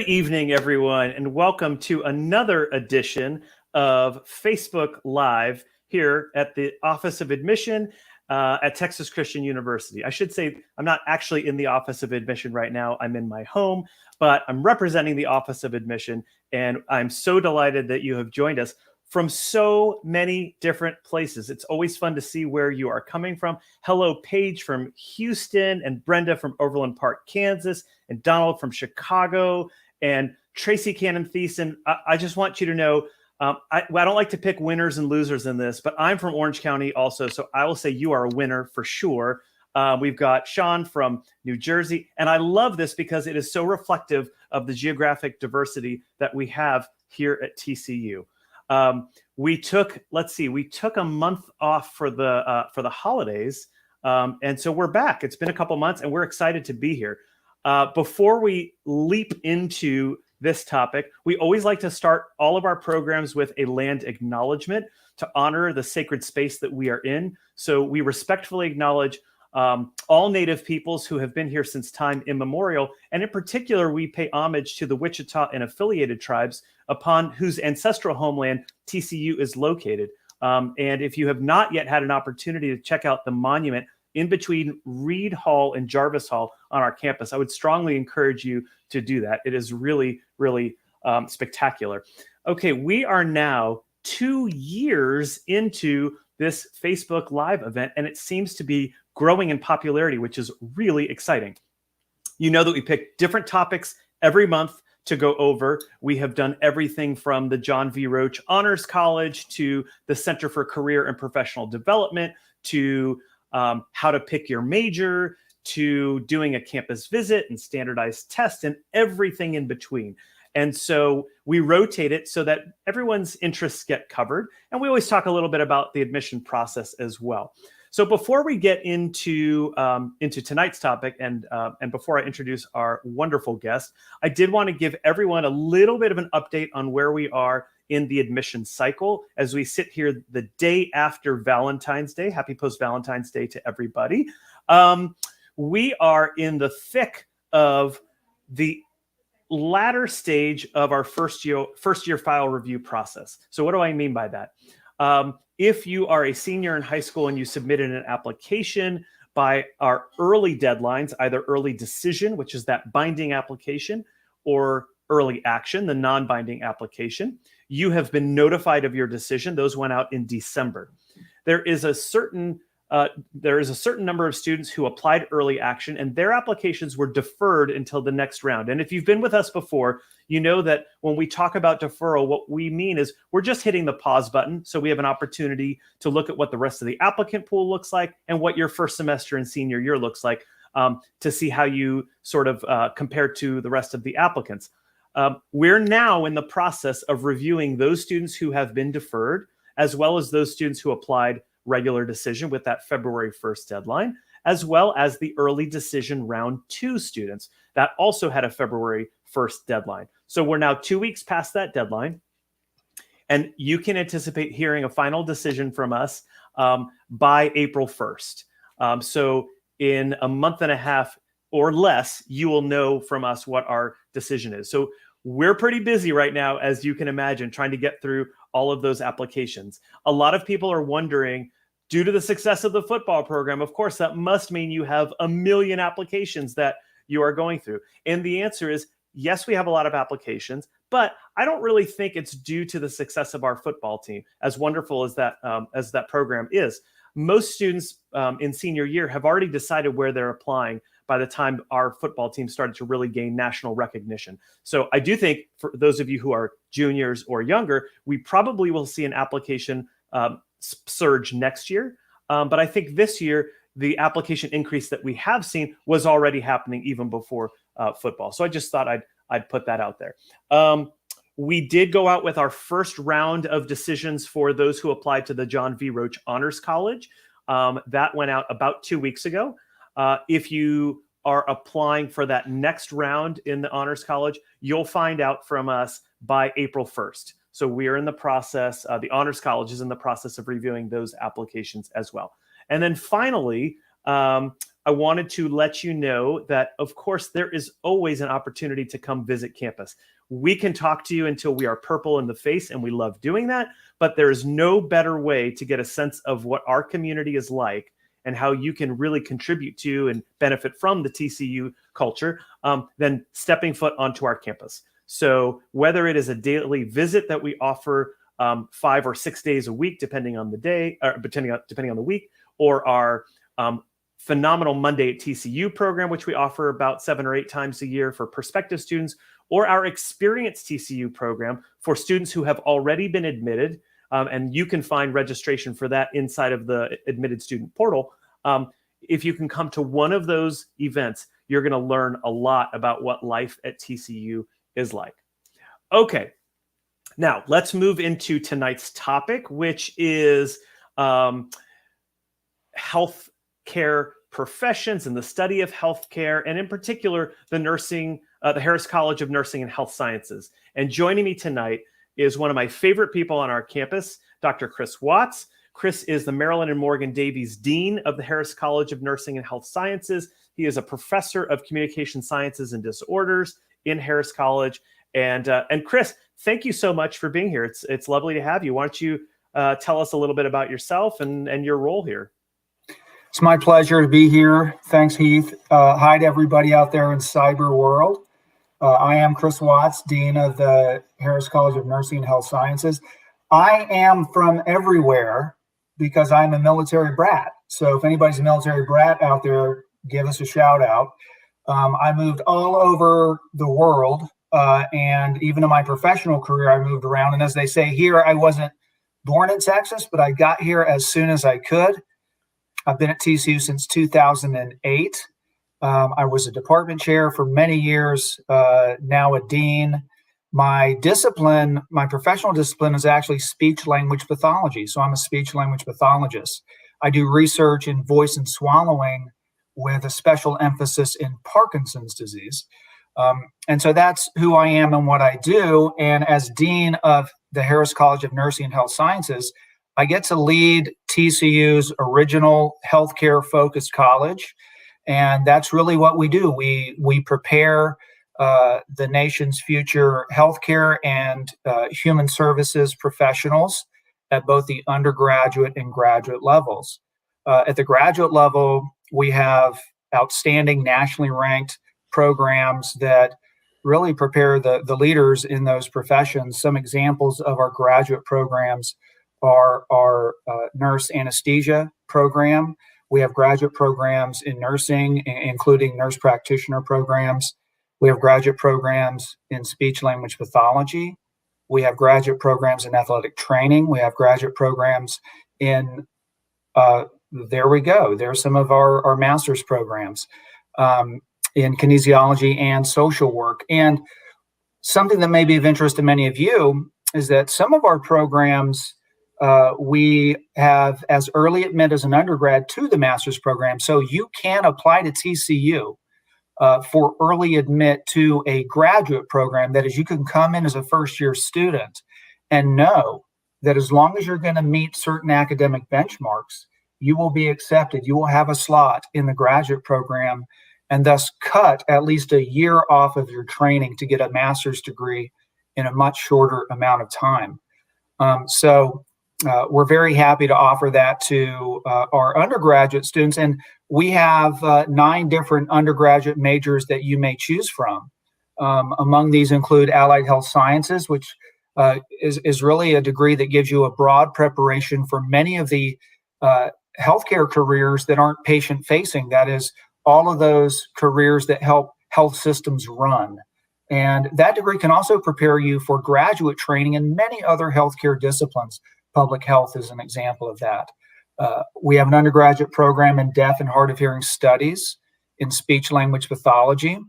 evening, everyone, and welcome to another edition of Facebook Live here at the Office of Admission at Texas Christian University. I should say I'm not actually in the Office of Admission right now. I'm in my home, but I'm representing the Office of Admission, and I'm so delighted that you have joined us from so many different places. It's always fun to see where you are coming from. Hello, Paige from Houston, and Brenda from Overland Park, Kansas, and Donald from Chicago, and Tracy Cannon Thiessen. I just want you to know, I don't like to pick winners and losers in this, but I'm from Orange County also, so I will say you are a winner for sure. We've got Sean from New Jersey, and I love this because it is so reflective of the geographic diversity that we have here at TCU. We took a month off for the holidays, and so we're back. It's been a couple months, and we're excited to be here. Before we leap into this topic, we always like to start all of our programs with a land acknowledgement to honor the sacred space that we are in. So we respectfully acknowledge all Native peoples who have been here since time immemorial. And in particular, we pay homage to the Wichita and affiliated tribes upon whose ancestral homeland TCU is located. And if you have not yet had an opportunity to check out the monument in between Reed Hall and Jarvis Hall on our campus, I would strongly encourage you to do that. It is really, really spectacular. Okay, we are now 2 years into this Facebook Live event, and it seems to be growing in popularity, which is really exciting. You know that we pick different topics every month to go over. We have done everything from the John V. Roach Honors College to the Center for Career and Professional Development to how to pick your major, to doing a campus visit and standardized tests and everything in between. And so we rotate it so that everyone's interests get covered. And we always talk a little bit about the admission process as well. So before we get into tonight's topic and before I introduce our wonderful guest, I did want to give everyone a little bit of an update on where we are in the admission cycle as we sit here the day after Valentine's Day. Happy post-Valentine's Day to everybody. We are in the thick of the latter stage of our first year file review process. So what do I mean by that? If you are a senior in high school and you submitted an application by our early deadlines, either early decision, which is that binding application, or early action, the non-binding application, you have been notified of your decision. Those went out in December. There is a certain number of students who applied early action, and their applications were deferred until the next round. And if you've been with us before, you know that when we talk about deferral, what we mean is we're just hitting the pause button. So we have an opportunity to look at what the rest of the applicant pool looks like and what your first semester and senior year looks like to see how you sort of compare to the rest of the applicants. We're now in the process of reviewing those students who have been deferred, as well as those students who applied regular decision with that February 1st deadline, as well as the early decision round 2 students that also had a February 1st deadline. So we're now 2 weeks past that deadline, and you can anticipate hearing a final decision from us by April 1st. So in a month and a half or less, you will know from us what our decision is. So we're pretty busy right now, as you can imagine, trying to get through all of those applications. A lot of people are wondering, due to the success of the football program, of course, that must mean you have a million applications that you are going through. And the answer is, yes, we have a lot of applications, but I don't really think it's due to the success of our football team, as wonderful as that program is. Most students in senior year have already decided where they're applying by the time our football team started to really gain national recognition. So I do think for those of you who are juniors or younger, we probably will see an application surge next year. But I think this year, the application increase that we have seen was already happening even before football. So I just thought I'd put that out there. We did go out with our first round of decisions for those who applied to the John V. Roach Honors College. That went out about 2 weeks ago. If you are applying for that next round in the Honors College, you'll find out from us by April 1st. So we are in the process, the Honors College is in the process of reviewing those applications as well. And then finally, I wanted to let you know that, of course, there is always an opportunity to come visit campus. We can talk to you until we are purple in the face, and we love doing that. But there is no better way to get a sense of what our community is like and how you can really contribute to and benefit from the TCU culture than stepping foot onto our campus. So whether it is a daily visit that we offer 5 or 6 days a week, depending on the day, or depending on the week, or our phenomenal Monday at TCU program, which we offer about 7 or 8 times a year for prospective students, or our Experience TCU program for students who have already been admitted. And you can find registration for that inside of the admitted student portal. If you can come to one of those events, you're going to learn a lot about what life at TCU is like. Okay, now let's move into tonight's topic, which is healthcare professions and the study of healthcare, and in particular, the Harris College of Nursing and Health Sciences. And joining me tonight is one of my favorite people on our campus, Dr. Chris Watts. Chris is the Marilyn and Morgan Davies Dean of the Harris College of Nursing and Health Sciences. He is a professor of communication sciences and disorders in Harris College. And Chris, thank you so much for being here. It's lovely to have you. Why don't you tell us a little bit about yourself and your role here? It's my pleasure to be here. Thanks, Heath. Hi to everybody out there in cyber world. I am Chris Watts, Dean of the Harris College of Nursing and Health Sciences. I am from everywhere because I'm a military brat. So if anybody's a military brat out there, give us a shout out. I moved all over the world, and even in my professional career, I moved around. And as they say here, I wasn't born in Texas, but I got here as soon as I could. I've been at TCU since 2008. I was a department chair for many years, now a dean. My professional discipline is actually speech-language pathology. So I'm a speech-language pathologist. I do research in voice and swallowing with a special emphasis in Parkinson's disease. And so that's who I am and what I do. And as dean of the Harris College of Nursing and Health Sciences, I get to lead TCU's original healthcare-focused college. And that's really what we do. We prepare the nation's future healthcare and human services professionals at both the undergraduate and graduate levels. At the graduate level, we have outstanding nationally ranked programs that really prepare the leaders in those professions. Some examples of our graduate programs are our nurse anesthesia program. We have graduate programs in nursing, including nurse practitioner programs. We have graduate programs in speech-language pathology. We have graduate programs in athletic training. We have graduate programs in, there we go. There's some of our master's programs in kinesiology and social work. And something that may be of interest to many of you is that some of our programs we have as early admit as an undergrad to the master's program. So you can apply to TCU for early admit to a graduate program. That is, you can come in as a first-year student and know that as long as you're going to meet certain academic benchmarks, you will be accepted. You will have a slot in the graduate program and thus cut at least a year off of your training to get a master's degree in a much shorter amount of time. We're very happy to offer that to our undergraduate students. And we have 9 different undergraduate majors that you may choose from. Among these include allied health sciences, which is really a degree that gives you a broad preparation for many of the healthcare careers that aren't patient-facing. That is, all of those careers that help health systems run. And that degree can also prepare you for graduate training in many other healthcare disciplines. Public health is an example of that. We have an undergraduate program in deaf and hard of hearing studies, in speech-language pathology,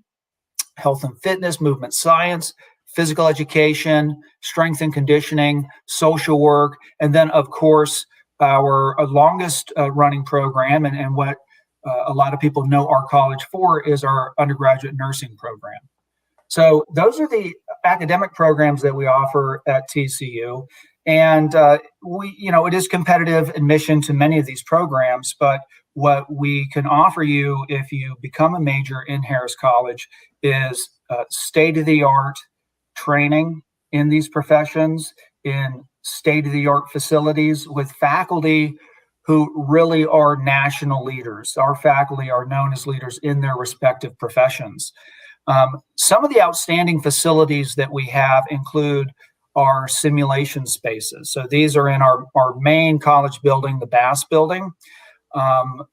health and fitness, movement science, physical education, strength and conditioning, social work, and then, of course, our longest running program and what a lot of people know our college for is our undergraduate nursing program. So those are the academic programs that we offer at TCU. And it is competitive admission to many of these programs, but what we can offer you if you become a major in Harris College is state-of-the-art training in these professions, in state-of-the-art facilities with faculty who really are national leaders. Our faculty are known as leaders in their respective professions. Some of the outstanding facilities that we have include our simulation spaces. So these are in our main college building, the Bass building.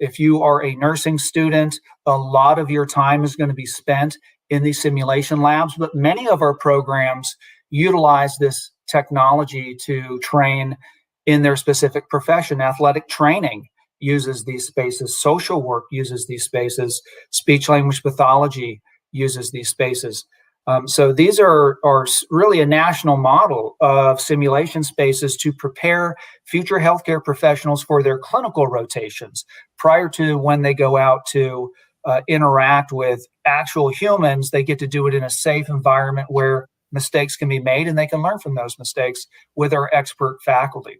If you are a nursing student, a lot of your time is going to be spent in these simulation labs, but many of our programs utilize this technology to train in their specific profession. Athletic training uses these spaces, social work uses these spaces, speech language pathology uses these spaces. So these are really a national model of simulation spaces to prepare future healthcare professionals for their clinical rotations prior to when they go out to interact with actual humans. They get to do it in a safe environment where mistakes can be made and they can learn from those mistakes with our expert faculty.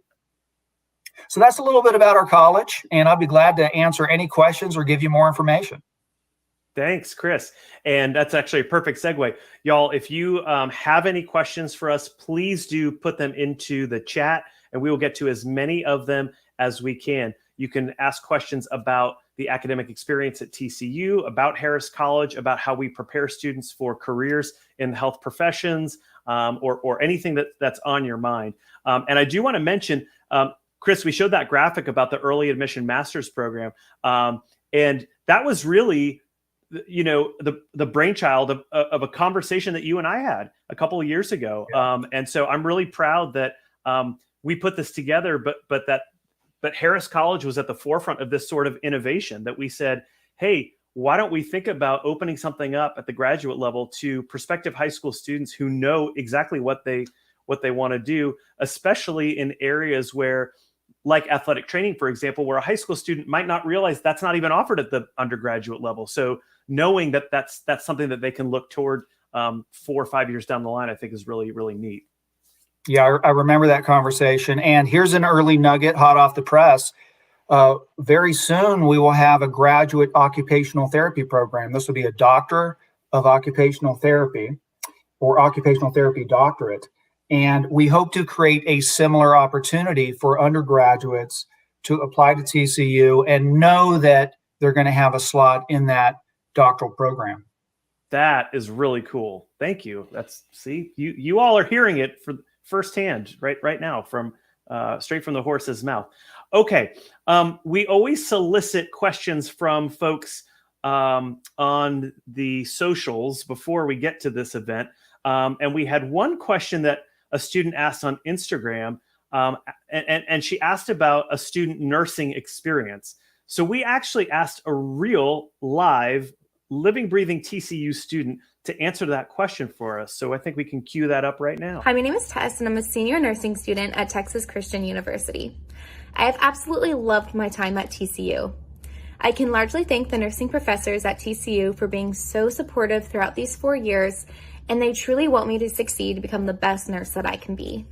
So that's a little bit about our college, and I'll be glad to answer any questions or give you more information. Thanks, Chris. And that's actually a perfect segue. Y'all, if you have any questions for us, please do put them into the chat and we will get to as many of them as we can. You can ask questions about the academic experience at TCU, about Harris College, about how we prepare students for careers in the health professions, or anything that's on your mind. And I do want to mention, Chris, we showed that graphic about the early admission master's program. And that was really, the brainchild of a conversation that you and I had a couple of years ago. Yeah. And so I'm really proud that we put this together, but Harris College was at the forefront of this sort of innovation that we said, hey, why don't we think about opening something up at the graduate level to prospective high school students who know exactly what they want to do, especially in areas where, like athletic training, for example, where a high school student might not realize that's not even offered at the undergraduate level. So knowing that that's something that they can look toward 4 or 5 years down the line, I think is really, really neat. Yeah, I remember that conversation. And here's an early nugget hot off the press. Very soon, we will have a graduate occupational therapy program. This will be a doctor of occupational therapy or occupational therapy doctorate. And we hope to create a similar opportunity for undergraduates to apply to TCU and know that they're going to have a slot in that doctoral program. That is really cool. Thank you. You all are hearing it for firsthand right now from straight from the horse's mouth. Okay. We always solicit questions from folks on the socials before we get to this event. And we had one question that a student asked on Instagram, and she asked about a student nursing experience. So we actually asked a real live living, breathing TCU student to answer that question for us. So I think we can cue that up right now. Hi, my name is Tess, and I'm a senior nursing student at Texas Christian University. I have absolutely loved my time at TCU. I can largely thank the nursing professors at TCU for being so supportive throughout these 4 years, and they truly want me to succeed to become the best nurse that I can be.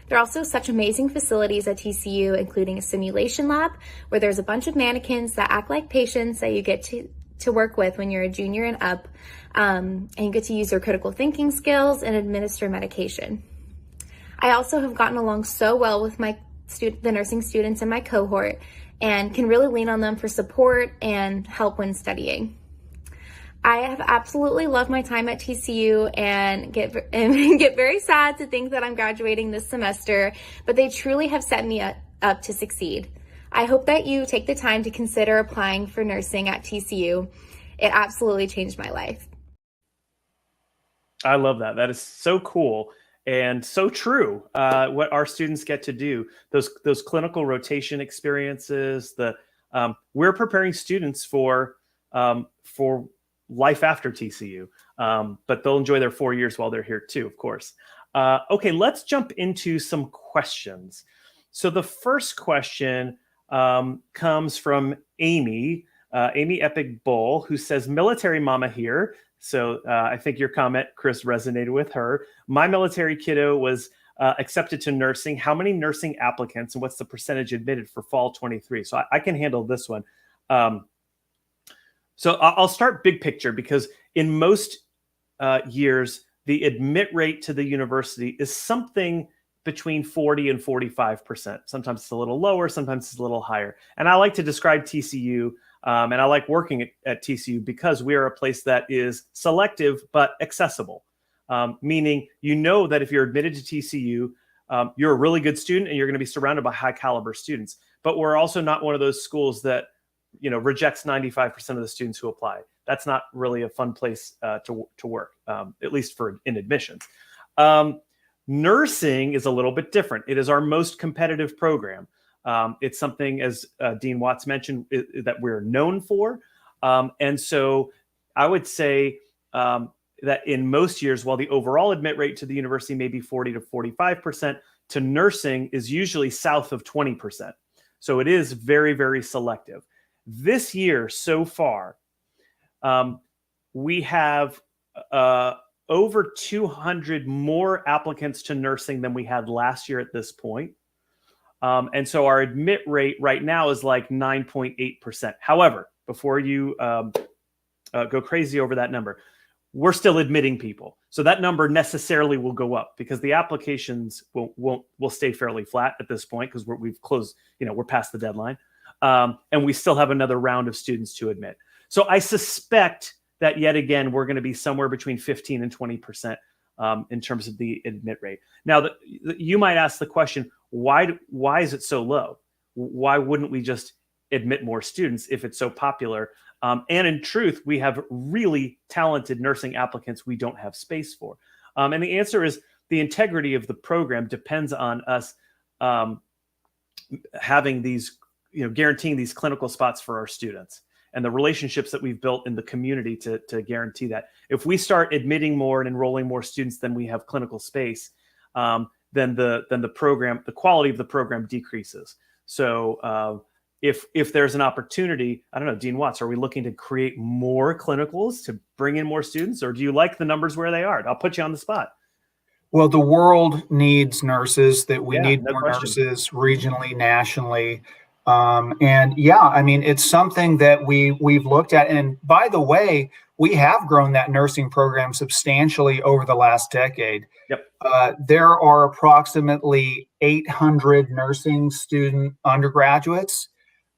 There are also such amazing facilities at TCU, including a simulation lab where there's a bunch of mannequins that act like patients that you get to work with when you're a junior and up, and you get to use your critical thinking skills and administer medication. I also have gotten along so well with the nursing students in my cohort and can really lean on them for support and help when studying. I have absolutely loved my time at TCU and get very sad to think that I'm graduating this semester, but they truly have set me up to succeed. I hope that you take the time to consider applying for nursing at TCU. It absolutely changed my life. I love that. That is so cool and so true. What our students get to do, those clinical rotation experiences. We're preparing students for life after TCU, but they'll enjoy their 4 years while they're here too, of course. Okay, let's jump into some questions. So the first question comes from Amy Epic Bull, who says, military mama here. So I think your comment, Chris, resonated with her. My military kiddo was accepted to nursing. How many nursing applicants and what's the percentage admitted for fall 23? So I can handle this one. So I'll start big picture, because in most years, the admit rate to the university is something between 40 and 45%. Sometimes it's a little lower, sometimes it's a little higher. And I like to describe TCU, and I like working at TCU because we are a place that is selective but accessible. Meaning, you know that if you're admitted to TCU, you're a really good student and you're going to be surrounded by high caliber students. But we're also not one of those schools that, rejects 95% of the students who apply. That's not really a fun place to work, at least in admissions. Nursing is a little bit different. It is our most competitive program. It's something, as Dean Watts mentioned, that we're known for. And so I would say that in most years, while the overall admit rate to the university may be 40 to 45%, to nursing is usually south of 20%. So it is very, very selective. This year so far, we have over 200 more applicants to nursing than we had last year at this point. And so our admit rate right now is like 9.8%. However, before you go crazy over that number, we're still admitting people. So that number necessarily will go up because the applications will stay fairly flat at this point because we've closed, we're past the deadline. And we still have another round of students to admit. So I suspect that yet again, we're going to be somewhere between 15 and 20% in terms of the admit rate. Now, you might ask the question, why is it so low? Why wouldn't we just admit more students if it's so popular? And in truth, we have really talented nursing applicants we don't have space for. And the answer is the integrity of the program depends on us having these, guaranteeing these clinical spots for our students and the relationships that we've built in the community to guarantee that. If we start admitting more and enrolling more students than we have clinical space, then the program, the quality of the program decreases. So if there's an opportunity, I don't know, Dean Watts, are we looking to create more clinicals to bring in more students, or do you like the numbers where they are? I'll put you on the spot. Well, the world needs nurses, that we need no more question. nurses regionally, nationally. And yeah, I mean, it's something that we've looked at. And by the way, we have grown that nursing program substantially over the last decade. Yep. There are approximately 800 nursing student undergraduates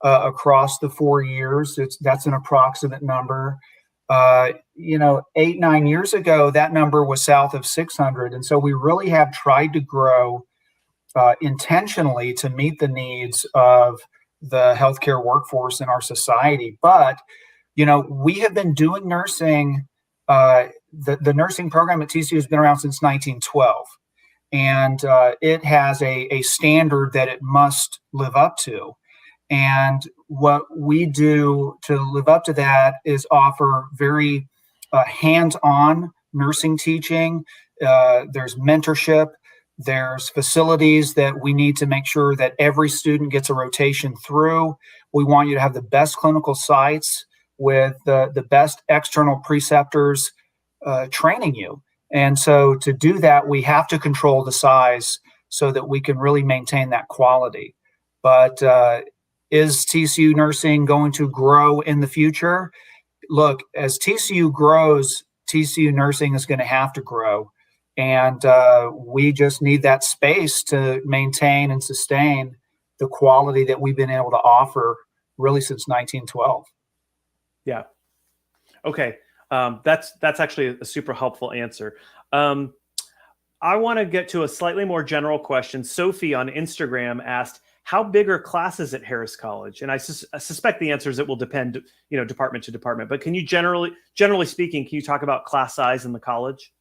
across the 4 years. That's an approximate number. 8-9 years ago, that number was south of 600. And so we really have tried to grow intentionally to meet the needs of the healthcare workforce in our society. But, we have been doing nursing. The nursing program at TCU has been around since 1912. And it has a standard that it must live up to. And what we do to live up to that is offer very hands-on nursing teaching. There's mentorship. There's facilities that we need to make sure that every student gets a rotation through. We want you to have the best clinical sites with the best external preceptors training you. And so to do that, we have to control the size so that we can really maintain that quality. But is TCU nursing going to grow in the future? Look, as TCU grows, TCU nursing is going to have to grow. And we just need that space to maintain and sustain the quality that we've been able to offer really since 1912. Yeah. Okay. That's actually a super helpful answer. I want to get to a slightly more general question. Sophie on Instagram asked, how big are classes at Harris College? And I suspect the answer is it will depend, department to department. But can you generally speaking, can you talk about class size in the college?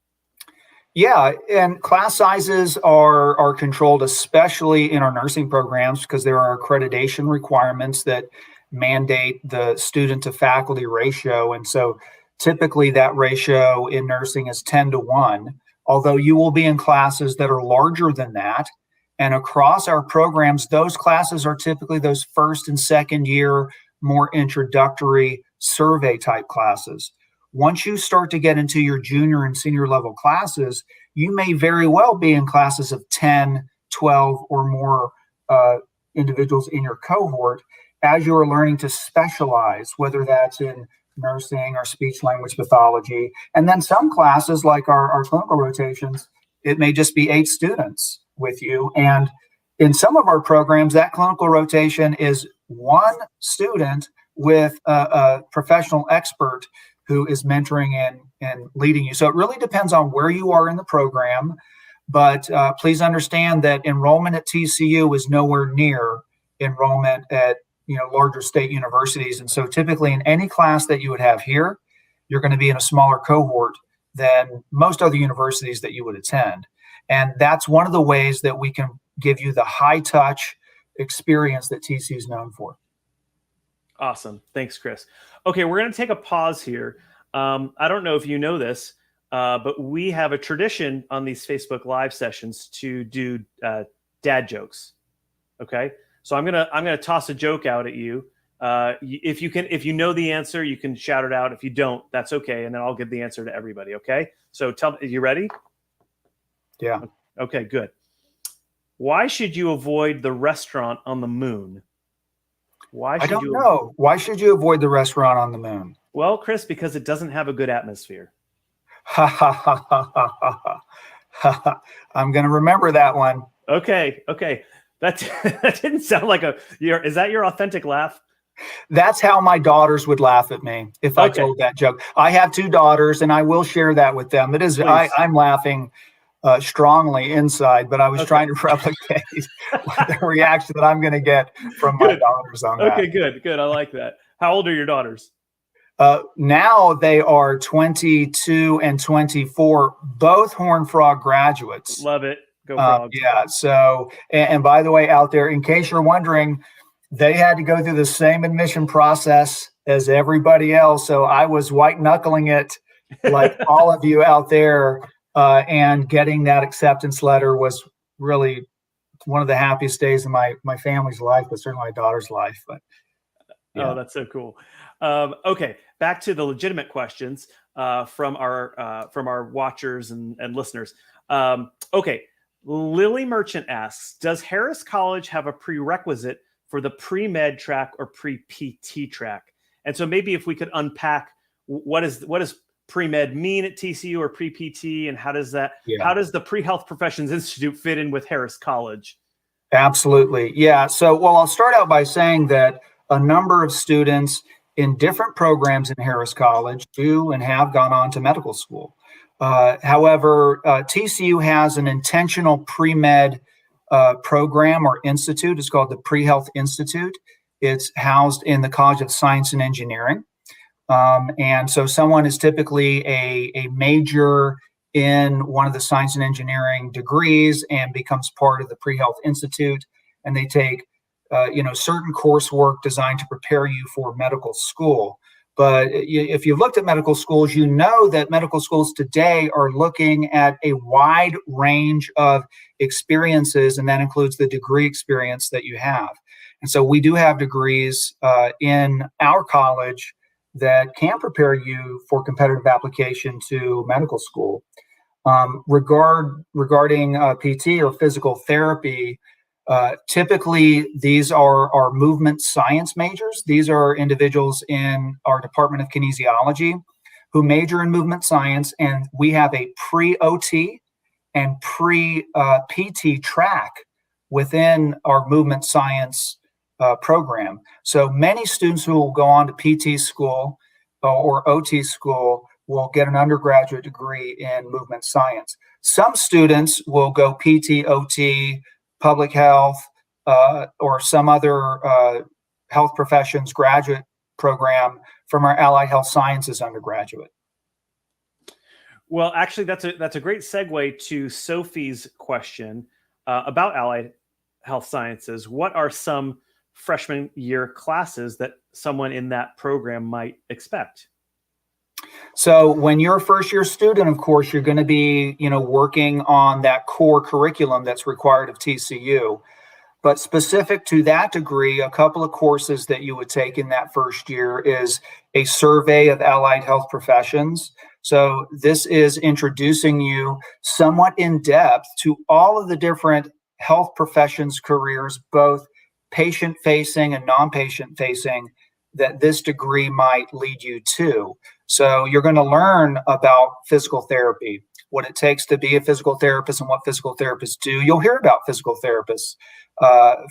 Yeah, and class sizes are controlled, especially in our nursing programs, because there are accreditation requirements that mandate the student to faculty ratio. And so typically that ratio in nursing is 10-1, although you will be in classes that are larger than that. And across our programs, those classes are typically those first and second year, more introductory survey type classes. Once you start to get into your junior and senior level classes, you may very well be in classes of 10, 12, or more individuals in your cohort. as you are learning to specialize, whether that's in nursing or speech language pathology, and then some classes like our clinical rotations, it may just be 8 students with you. And in some of our programs, that clinical rotation is 1 student with a professional expert who is mentoring and leading you. So it really depends on where you are in the program. But please understand that enrollment at TCU is nowhere near enrollment at larger state universities. And so typically in any class that you would have here, you're going to be in a smaller cohort than most other universities that you would attend. And that's one of the ways that we can give you the high touch experience that TCU is known for. Awesome. Thanks, Chris. Okay, we're going to take a pause here. I don't know if you know this, but we have a tradition on these Facebook Live sessions to do dad jokes. Okay, so I'm gonna toss a joke out at you. If you know the answer, you can shout it out. If you don't, that's okay, and then I'll give the answer to everybody. Okay, so are you ready? Yeah. Okay, good. Why should you avoid the restaurant on the moon? I don't know. Why should you avoid the restaurant on the moon? Well, Chris, because it doesn't have a good atmosphere. Ha ha ha ha ha ha. I'm going to remember that one. Okay. That didn't sound like is that your authentic laugh? That's how my daughters would laugh at me if I told that joke. I have 2 daughters, and I will share that with them. It is. I'm laughing strongly inside, but I was trying to replicate the reaction that I'm going to get from my daughters on that. Okay, good. I like that. How old are your daughters? Now they are 22 and 24, both Horned Frog graduates. Love it. Go Frogs. Yeah. So, and by the way, out there, in case you're wondering, they had to go through the same admission process as everybody else. So I was white knuckling it like all of you out there. And getting that acceptance letter was really one of the happiest days of my family's life, but certainly my daughter's life. But yeah. Oh, that's so cool. Okay, back to the legitimate questions from our watchers and listeners. Okay, Lily Merchant asks, does Harris College have a prerequisite for the pre-med track or pre-PT track? And so maybe if we could unpack what does pre-med mean at TCU or pre-PT, and how does the Pre-Health Professions Institute fit in with Harris College? Absolutely. Yeah. So, I'll start out by saying that a number of students in different programs in Harris College do and have gone on to medical school. However, TCU has an intentional pre-med program or institute. It's called the Pre-Health Institute. It's housed in the College of Science and Engineering. And so someone is typically a major in one of the science and engineering degrees and becomes part of the Pre-Health Institute. And they take, certain coursework designed to prepare you for medical school. But if you've looked at medical schools, you know that medical schools today are looking at a wide range of experiences, and that includes the degree experience that you have. And so we do have degrees in our college that can prepare you for competitive application to medical school. Regarding PT or physical therapy, typically these are movement science majors. These are individuals in our Department of Kinesiology who major in movement science, and we have a pre-OT and pre-PT track within our movement science program. So many students who will go on to PT school or OT school will get an undergraduate degree in movement science. Some students will go PT, OT, public health, or some other health professions graduate program from our allied health sciences undergraduate. Well, actually, that's a great segue to Sophie's question about allied health sciences. What are some freshman year classes that someone in that program might expect? So when you're a first year student, of course, you're going to be, working on that core curriculum that's required of TCU. But specific to that degree, a couple of courses that you would take in that first year is a survey of allied health professions. So this is introducing you somewhat in depth to all of the different health professions careers, both patient-facing and non-patient-facing that this degree might lead you to. So you're going to learn about physical therapy, what it takes to be a physical therapist and what physical therapists do. You'll hear about physical therapists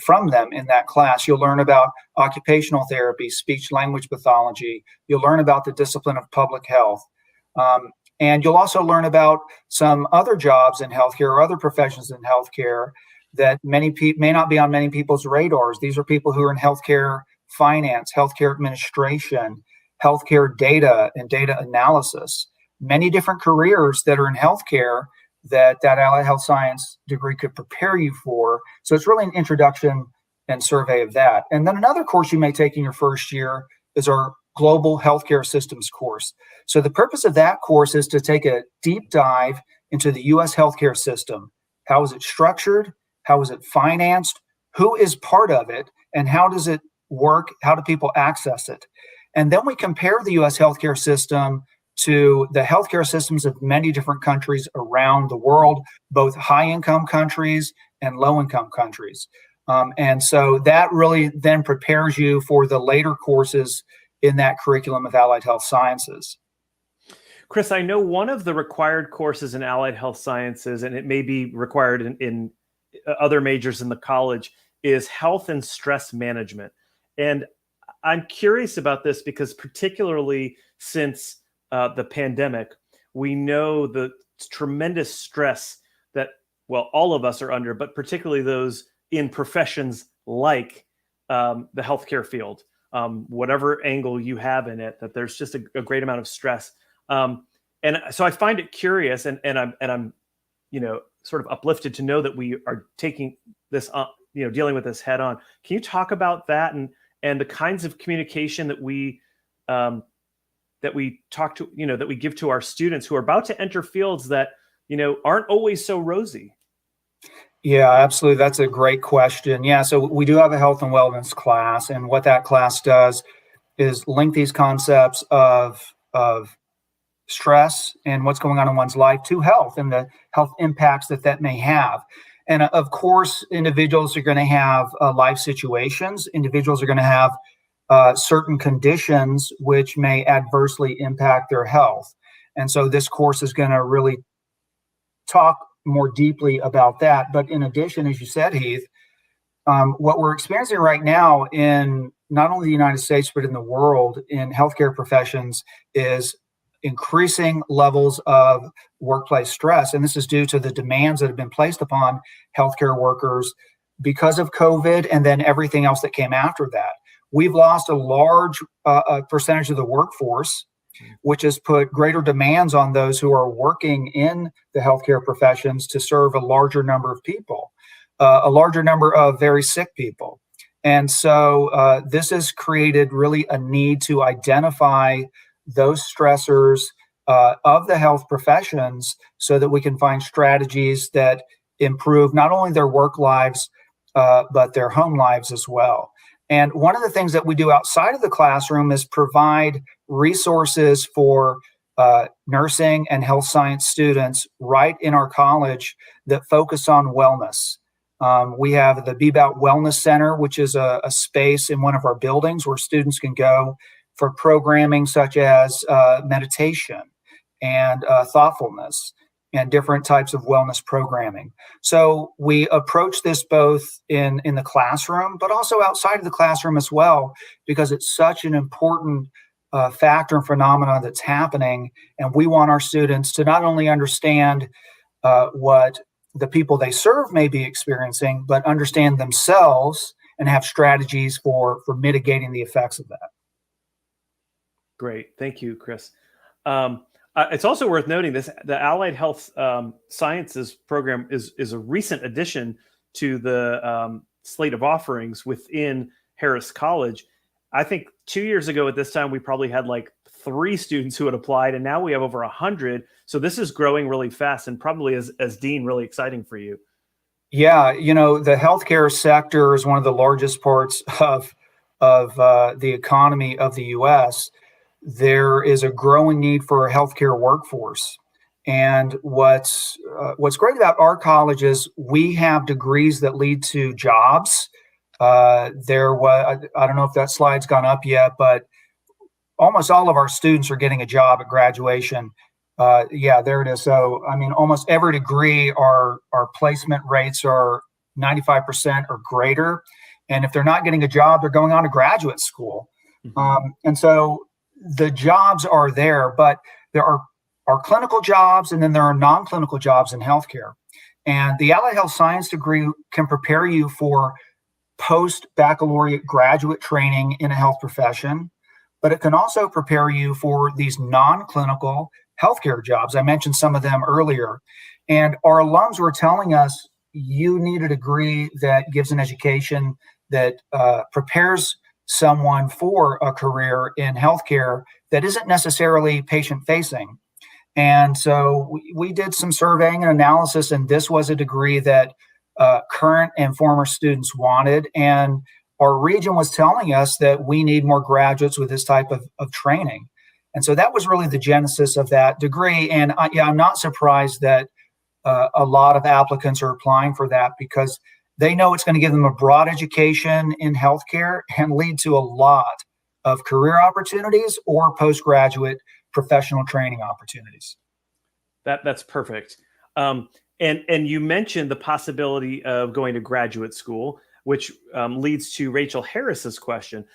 from them in that class. You'll learn about occupational therapy, speech language pathology. You'll learn about the discipline of public health. And you'll also learn about some other jobs in healthcare or other professions in healthcare that many people may not be on many people's radars. These are people who are in healthcare finance, healthcare administration, healthcare data and data analysis, many different careers that are in healthcare that allied health science degree could prepare you for. So it's really an introduction and survey of that. And then another course you may take in your first year is our Global Healthcare Systems course. So the purpose of that course is to take a deep dive into the U.S. healthcare system. How is it structured? How is it financed? Who is part of it? And how does it work? How do people access it? And then we compare the U.S. healthcare system to the healthcare systems of many different countries around the world, both high-income countries and low-income countries. And so that really then prepares you for the later courses in that curriculum of allied health sciences. Chris, I know one of the required courses in allied health sciences, and it may be required in other majors in the college, is health and stress management. And I'm curious about this because particularly since the pandemic, we know the tremendous stress that, well, all of us are under, but particularly those in professions like the healthcare field, whatever angle you have in it, that there's just a great amount of stress. And so I find it curious, and I'm sort of uplifted to know that we are taking this dealing with this head on. Can you talk about that and the kinds of communication that we talk to, that we give to our students who are about to enter fields that, aren't always so rosy? Yeah, absolutely. That's a great question. Yeah, so we do have a health and wellness class, and what that class does is link these concepts of stress and what's going on in one's life to health and the health impacts that may have. And of course, individuals are going to have life situations. Individuals are going to have certain conditions which may adversely impact their health. And so this course is going to really talk more deeply about that. But in addition, as you said, Heath, what we're experiencing right now in not only the United States, but in the world in healthcare professions is increasing levels of workplace stress. And this is due to the demands that have been placed upon healthcare workers because of COVID and then everything else that came after that. We've lost a large percentage of the workforce, which has put greater demands on those who are working in the healthcare professions to serve a larger number of people, a larger number of very sick people. And so this has created really a need to identify those stressors of the health professions so that we can find strategies that improve not only their work lives, but their home lives as well. And one of the things that we do outside of the classroom is provide resources for nursing and health science students right in our college that focus on wellness. We have the BBOUT Wellness Center, which is a space in one of our buildings where students can go for programming such as meditation and thoughtfulness and different types of wellness programming. So we approach this both in the classroom, but also outside of the classroom as well, because it's such an important factor and phenomenon that's happening. And we want our students to not only understand what the people they serve may be experiencing, but understand themselves and have strategies for mitigating the effects of that. Great. Thank you, Chris. It's also worth noting the Allied Health Sciences program is a recent addition to the slate of offerings within Harris College. I think 2 years ago at this time, we probably had like 3 students who had applied, and now we have over 100. So this is growing really fast and probably, as Dean, really exciting for you. Yeah, the healthcare sector is one of the largest parts of the economy of the U.S. There is a growing need for a healthcare workforce. And what's great about our college is we have degrees that lead to jobs There was, I don't know if that slide's gone up yet, but almost all of our students are getting a job at graduation. Yeah, there it is. So, I mean, almost every degree, our placement rates are 95% or greater. And if they're not getting a job, they're going on to graduate school. And so the jobs are there, but there are clinical jobs, and then there are non-clinical jobs in healthcare. And the allied health science degree can prepare you for post-baccalaureate graduate training in a health profession, but it can also prepare you for these non-clinical healthcare jobs. I mentioned some of them earlier. And our alums were telling us, you need a degree that gives an education that prepares someone for a career in healthcare that isn't necessarily patient-facing. And so we did some surveying and analysis, and this was a degree that current and former students wanted. And our region was telling us that we need more graduates with this type of training. And so that was really the genesis of that degree. And I'm not surprised that a lot of applicants are applying for that, because they know it's going to give them a broad education in healthcare and lead to a lot of career opportunities or postgraduate professional training opportunities. That's perfect. And you mentioned the possibility of going to graduate school, which leads to Rachel Harris's question.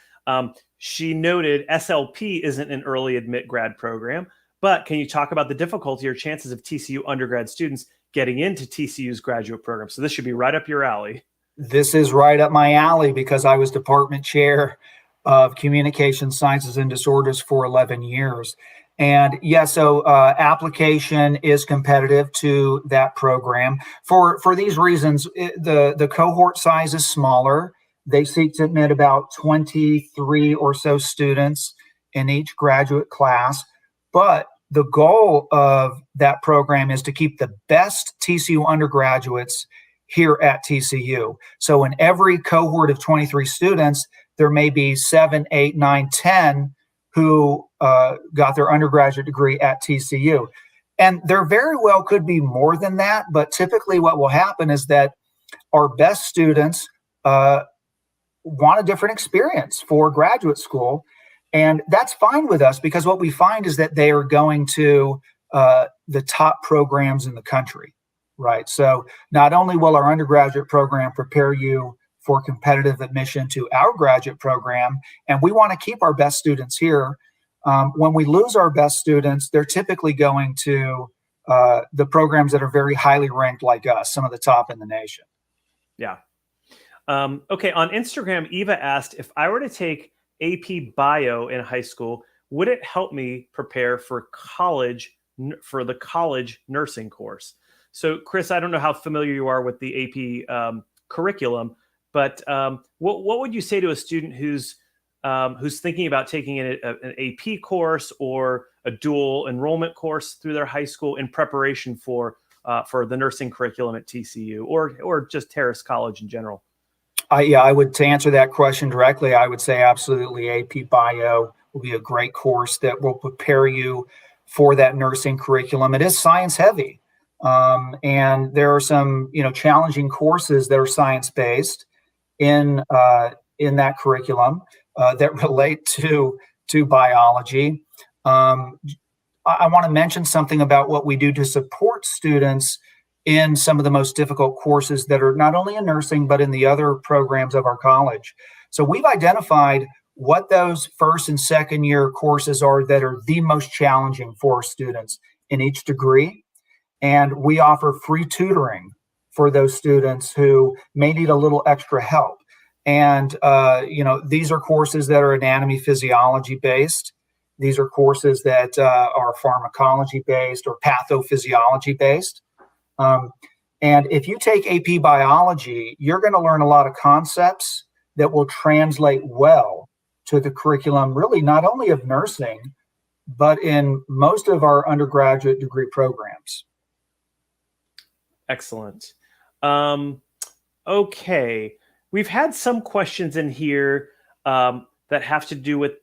She noted SLP isn't an early admit grad program, but can you talk about the difficulty or chances of TCU undergrad students getting into TCU's graduate program? So this should be right up your alley. This is right up my alley, because I was department chair of communication sciences and disorders for 11 years. And yeah, so application is competitive to that program for these reasons. The cohort size is smaller. They seek to admit about 23 or so students in each graduate class. But the goal of that program is to keep the best TCU undergraduates here at TCU. So in every cohort of 23 students, there may be 7, 8, 9, 10 who got their undergraduate degree at TCU. And there very well could be more than that, but typically what will happen is that our best students want a different experience for graduate school. And that's fine with us, because what we find is that they are going to the top programs in the country, right? So not only will our undergraduate program prepare you for competitive admission to our graduate program, and we want to keep our best students here. When we lose our best students, they're typically going to the programs that are very highly ranked like us, some of the top in the nation. Yeah. Okay. On Instagram, Eva asked, if I were to take AP Bio in high school, would it help me prepare for the college nursing course? So Chris, I don't know how familiar you are with the AP curriculum, but what would you say to a student who's thinking about taking an AP course or a dual enrollment course through their high school in preparation for the nursing curriculum at TCU or just Harris College in general? I would, to answer that question directly, I would say absolutely AP Bio will be a great course that will prepare you for that nursing curriculum. It is science heavy, and there are some challenging courses that are science based in that curriculum that relate to biology. I want to mention something about what we do to support students in some of the most difficult courses that are not only in nursing, but in the other programs of our college. So we've identified what those first and second year courses are that are the most challenging for our students in each degree. And we offer free tutoring for those students who may need a little extra help. And, these are courses that are anatomy, physiology based. These are courses that are pharmacology based or pathophysiology based. And if you take AP Biology, you're going to learn a lot of concepts that will translate well to the curriculum, really not only of nursing, but in most of our undergraduate degree programs. Excellent. Okay. We've had some questions in here that have to do with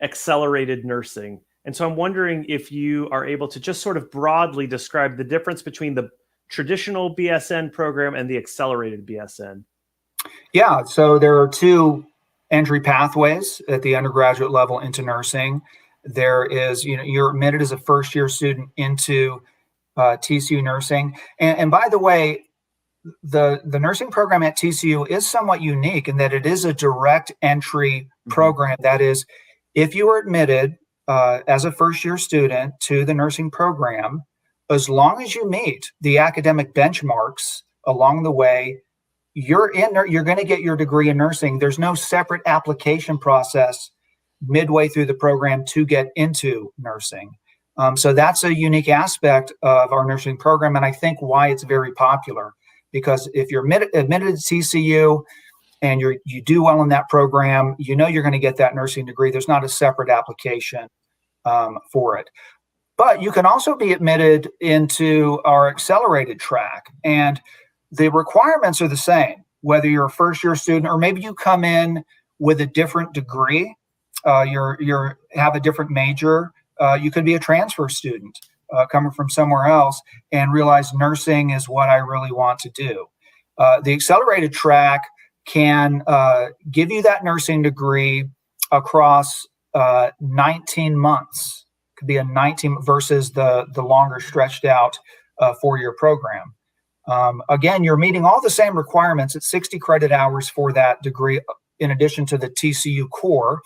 accelerated nursing. And so I'm wondering if you are able to just sort of broadly describe the difference between the traditional BSN program and the accelerated BSN. Yeah, so there are two entry pathways at the undergraduate level into nursing. There is, you're admitted as a first year student into TCU nursing. And by the way, the nursing program at TCU is somewhat unique in that it is a direct entry program. That is, if you are admitted as a first year student to the nursing program, as long as you meet the academic benchmarks along the way, you're going to get your degree in nursing. There's no separate application process midway through the program to get into nursing. So that's a unique aspect of our nursing program, and I think why it's very popular. Because if you're admitted to TCU and you do well in that program, you're going to get that nursing degree. There's not a separate application for it. But you can also be admitted into our accelerated track, and the requirements are the same, whether you're a first year student or maybe you come in with a different degree, you have a different major. You could be a transfer student coming from somewhere else and realize nursing is what I really want to do. The accelerated track can give you that nursing degree across 19 months. Could be a 19 versus the longer stretched out 4-year program. Again, you're meeting all the same requirements at 60 credit hours for that degree, in addition to the TCU core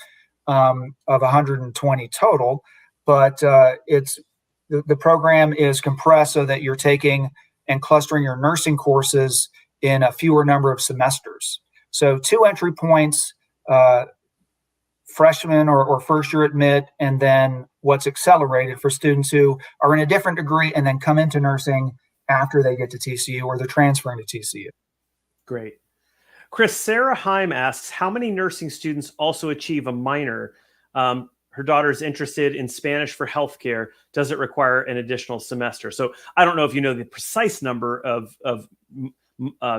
of 120 total. But the program is compressed so that you're taking and clustering your nursing courses in a fewer number of semesters. So 2 entry points, freshman or first year admit, and then what's accelerated for students who are in a different degree and then come into nursing after they get to TCU or they're transferring to TCU. Great. Chris, Sarah Heim asks, how many nursing students also achieve a minor? Her daughter is interested in Spanish for healthcare. Does it require an additional semester? So I don't know if you know the precise number of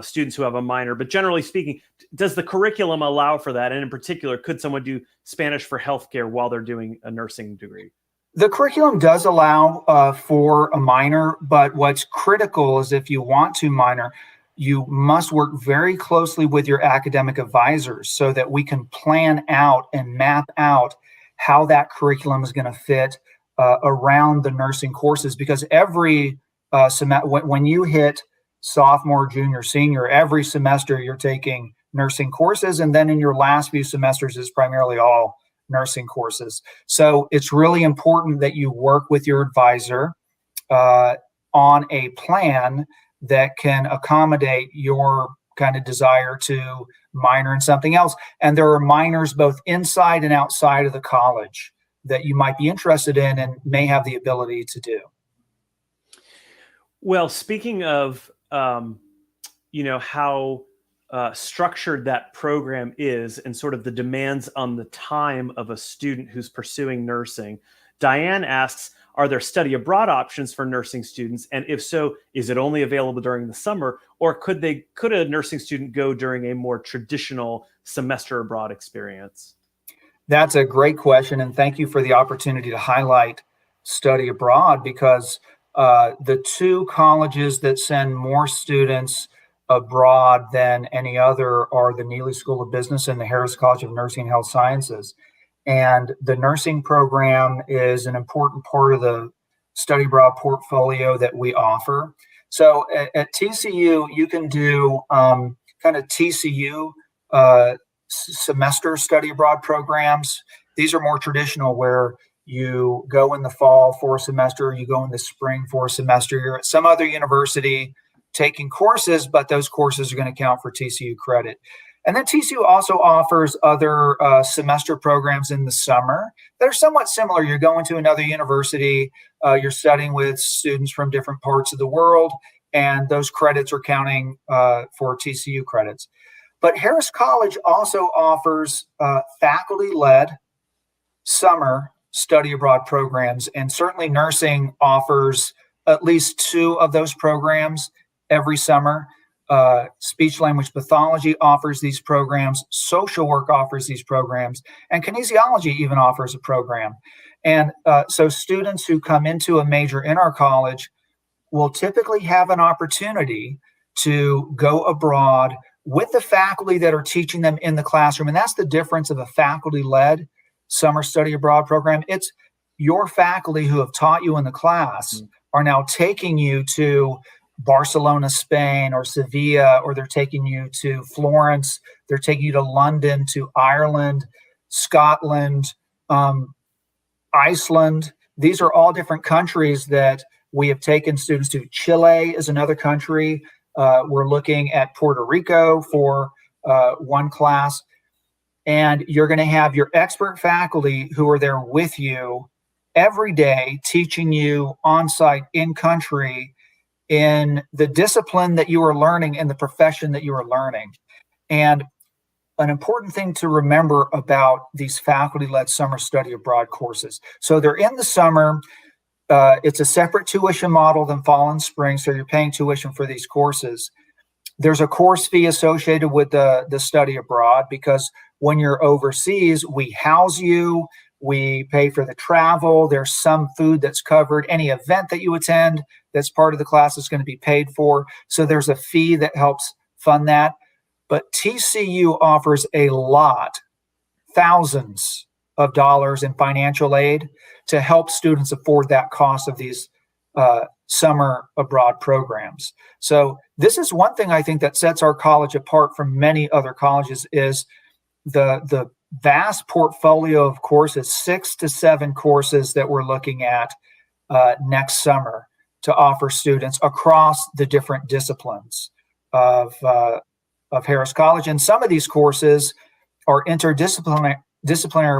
students who have a minor, but generally speaking, does the curriculum allow for that? And in particular, could someone do Spanish for healthcare while they're doing a nursing degree? The curriculum does allow for a minor, but what's critical is if you want to minor, you must work very closely with your academic advisors so that we can plan out and map out how that curriculum is going to fit around the nursing courses. Because every when you hit sophomore, junior, senior, every semester you're taking nursing courses, and then in your last few semesters is primarily all nursing courses. So it's really important that you work with your advisor on a plan that can accommodate your kind of desire to minor in something else. And there are minors both inside and outside of the college that you might be interested in and may have the ability to do. Well, speaking of, how structured that program is and sort of the demands on the time of a student who's pursuing nursing, Diane asks, are there study abroad options for nursing students? And if so, is it only available during the summer, or could a nursing student go during a more traditional semester abroad experience? That's a great question. And thank you for the opportunity to highlight study abroad, because the 2 colleges that send more students abroad than any other are the Neely School of Business and the Harris College of Nursing and Health Sciences. And the nursing program is an important part of the study abroad portfolio that we offer. So at TCU, you can do kind of TCU semester study abroad programs. These are more traditional, where you go in the fall for a semester, you go in the spring for a semester. You're at some other university taking courses, but those courses are going to count for TCU credit. And then TCU also offers other semester programs in the summer that are somewhat similar. You're going to another university, you're studying with students from different parts of the world, and those credits are counting for TCU credits. But Harris College also offers faculty-led summer study abroad programs, and certainly nursing offers at least 2 of those programs every summer. Speech language pathology offers these programs, social work offers these programs, and kinesiology even offers a program. And so students who come into a major in our college will typically have an opportunity to go abroad with the faculty that are teaching them in the classroom. And that's the difference of a faculty-led summer study abroad program. It's your faculty who have taught you in the class are now taking you to Barcelona, Spain, or Sevilla, or they're taking you to Florence, they're taking you to London, to Ireland, Scotland, Iceland. These are all different countries that we have taken students to. Chile is another country. We're looking at Puerto Rico for one class. And you're going to have your expert faculty who are there with you every day, teaching you on-site, in-country, in the discipline that you are learning, in the profession that you are learning. And an important thing to remember about these faculty-led summer study abroad courses. So they're in the summer. It's a separate tuition model than fall and spring, so you're paying tuition for these courses. There's a course fee associated with the study abroad, because when you're overseas, we house you, we pay for the travel, there's some food that's covered, any event that you attend that's part of the class is going to be paid for. So there's a fee that helps fund that. But TCU offers a lot, thousands of dollars in financial aid to help students afford that cost of these summer abroad programs. So this is one thing I think that sets our college apart from many other colleges, is the vast portfolio of courses, 6 to 7 courses that we're looking at next summer to offer students across the different disciplines of Harris College. And some of these courses are interdisciplinary,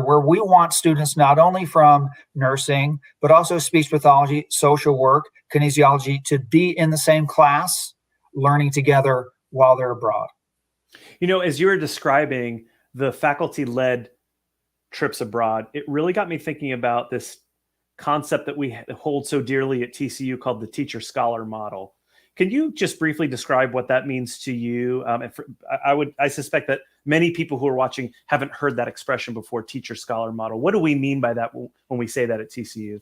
where we want students not only from nursing, but also speech pathology, social work, kinesiology, to be in the same class, learning together while they're abroad. You know, as you were describing the faculty-led trips abroad, it really got me thinking about this concept that we hold so dearly at TCU called the teacher-scholar model. Can you just briefly describe what that means to you? I suspect that many people who are watching haven't heard that expression before, teacher-scholar model. What do we mean by that when we say that at TCU?